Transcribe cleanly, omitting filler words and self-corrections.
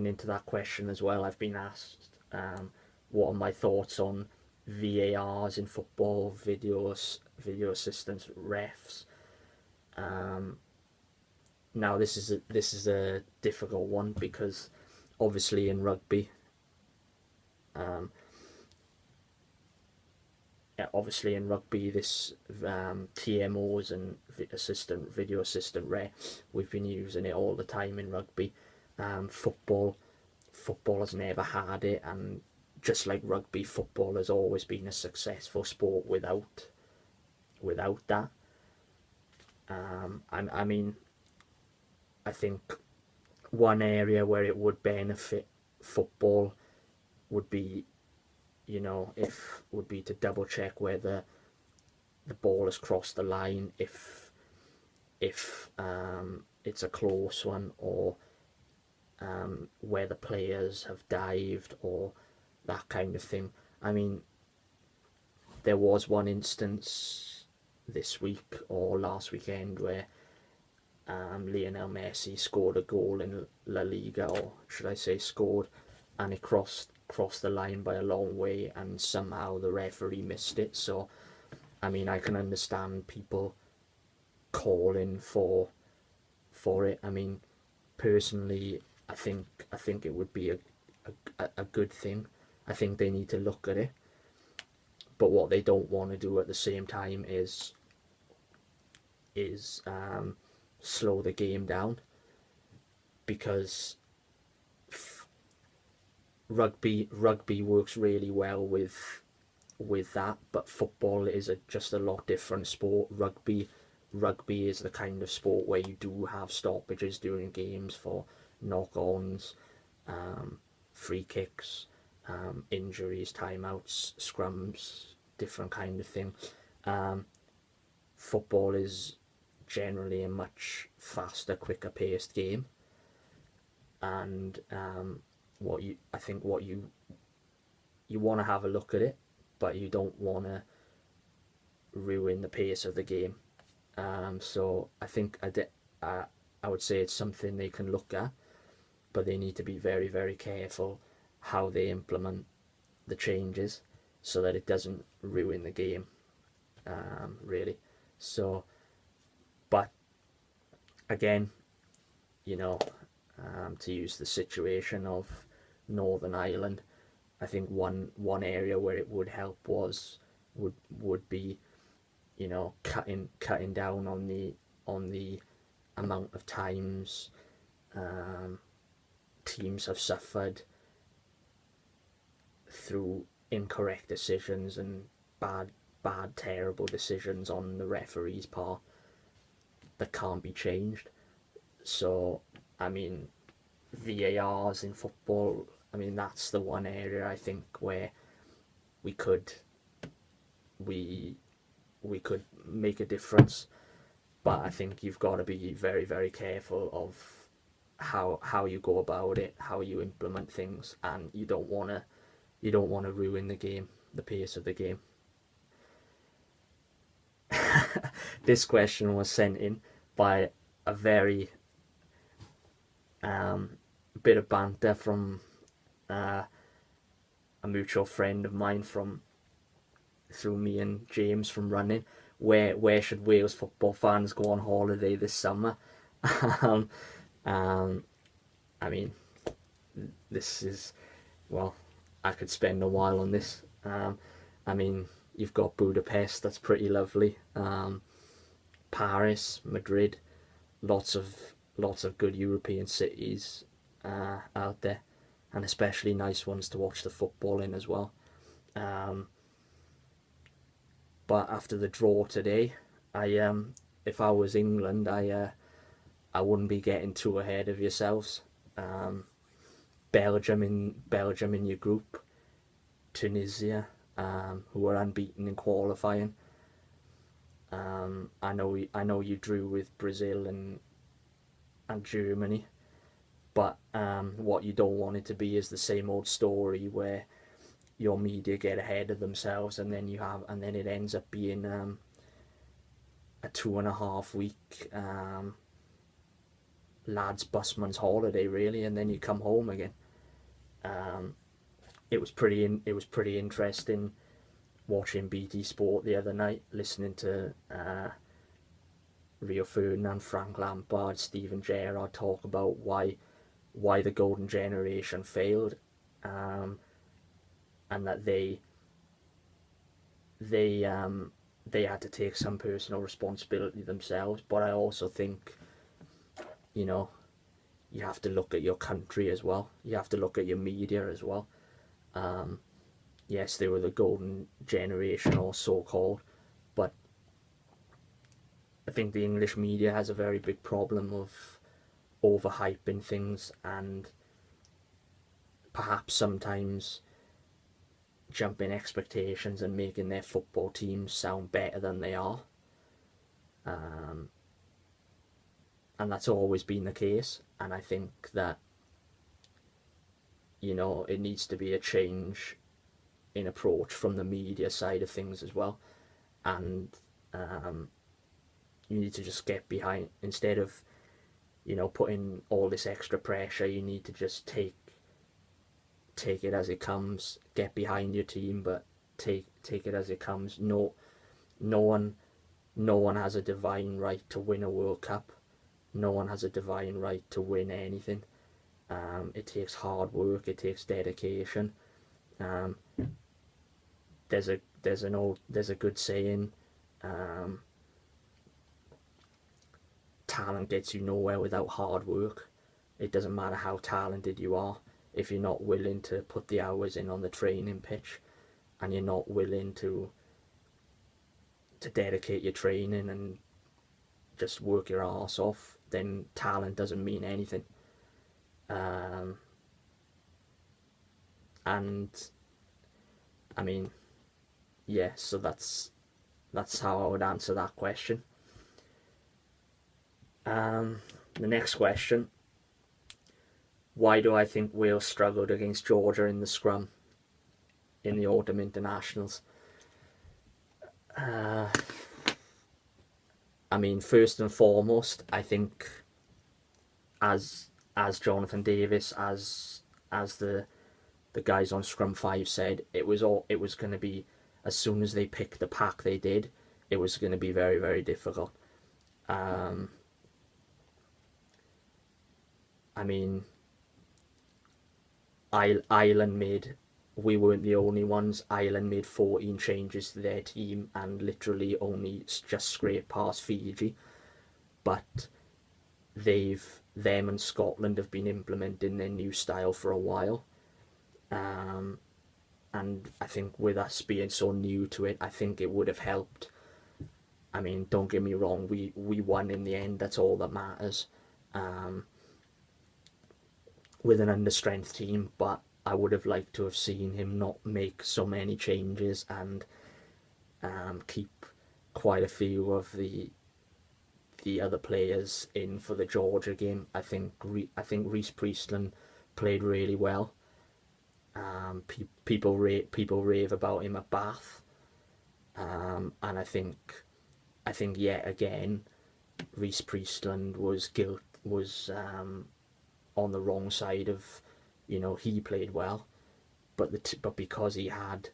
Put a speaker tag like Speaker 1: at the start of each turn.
Speaker 1: getting into that question as well, I've been asked what are my thoughts on VARs in football, video assistants, refs. Um, Now this is a difficult one because obviously in rugby, um, yeah, obviously in rugby this TMOs and video assistant ref, we've been using it all the time in rugby. Football has never had it, and just like rugby, football has always been a successful sport without that. I mean, I think one area where it would benefit football would be, if would be to double check whether the ball has crossed the line, if it's a close one, or where the players have dived or that kind of thing. I mean, there was one instance this week or last weekend where Lionel Messi scored a goal in La Liga, or should I say scored, and it crossed the line by a long way, and somehow the referee missed it. So, I mean, I can understand people calling for it. I mean, personally, I think it would be a good thing. I think they need to look at it, but what they don't want to do at the same time is slow the game down, because rugby works really well with that, but football is just a lot different sport. Rugby is the kind of sport where you do have stoppages during games for knock-ons, free kicks, injuries, timeouts, scrums, different kind of thing. Football is generally a much faster, quicker paced game, and I think what you want to have a look at it, but you don't want to ruin the pace of the game. So I think I would say it's something they can look at, but they need to be very, very careful how they implement the changes so that it doesn't ruin the game, really. So, but again, to use the situation of Northern Ireland, I think one area where it would help would be, cutting down on the amount of times teams have suffered through incorrect decisions and bad terrible decisions on the referee's part that can't be changed. So, I mean, VARs in football, I mean, that's the one area I think where we could we we could make a difference. But I think you've got to be very, very careful of how you go about it, how you implement things, and you don't want to ruin the game, the pace of the game. This question was sent in by a very bit of banter from a mutual friend of mine from through me and James from running. Where should Wales football fans go on holiday this summer? um, I mean, this is, well, I could spend a while on this. I mean, you've got Budapest, that's pretty lovely. Paris, Madrid, lots of good European cities out there, and especially nice ones to watch the football in as well. But after the draw today, if I was England, I wouldn't be getting too ahead of yourselves. Belgium in your group, Tunisia, who are unbeaten in qualifying. I know you drew with Brazil and Germany, but what you don't want it to be is the same old story where your media get ahead of themselves, and then it ends up being a 2.5 week lad's busman's holiday really, and then you come home again. It was pretty interesting watching BT Sport the other night, listening to Rio Ferdinand, Frank Lampard, Steven Gerrard talk about why the golden generation failed, and that they had to take some personal responsibility themselves. But I also think, you know, you have to look at your country as well. You have to look at your media as well. Yes, they were the golden generation, or so-called, but I think the English media has a very big problem of overhyping things, and perhaps sometimes jumping expectations and making their football teams sound better than they are. And that's always been the case, and I think that, you know, it needs to be a change in approach from the media side of things as well. And you need to just get behind, instead of, you know, putting all this extra pressure, you need to just take it as it comes. Get behind your team, but take it as it comes. No one has a divine right to win a World Cup. No one has a divine right to win anything. It takes hard work. It takes dedication. There's a good saying. Talent gets you nowhere without hard work. It doesn't matter how talented you are if you're not willing to put the hours in on the training pitch, and you're not willing to dedicate your training and just work your arse off, then talent doesn't mean anything. And I mean, yeah, so that's how I would answer that question. The next question: why do I think Wales struggled against Georgia in the scrum in the autumn internationals? I mean, first and foremost, I think, as Jonathan Davis, as the guys on Scrum 5 said, it was going to be, as soon as they picked the pack they did, it was going to be very, very difficult. I mean, Ireland we weren't the only ones. Ireland made 14 changes to their team and literally only just scraped past Fiji. But them and Scotland have been implementing their new style for a while. And I think with us being so new to it, I think it would have helped. I mean, don't get me wrong, we won in the end, that's all that matters. With an understrength team, but I would have liked to have seen him not make so many changes and keep quite a few of the other players in for the Georgia game. I think Rhys Priestland played really well. People rave about him at Bath, and I think yet again Rhys Priestland was on the wrong side of, you know, he played well, but because he had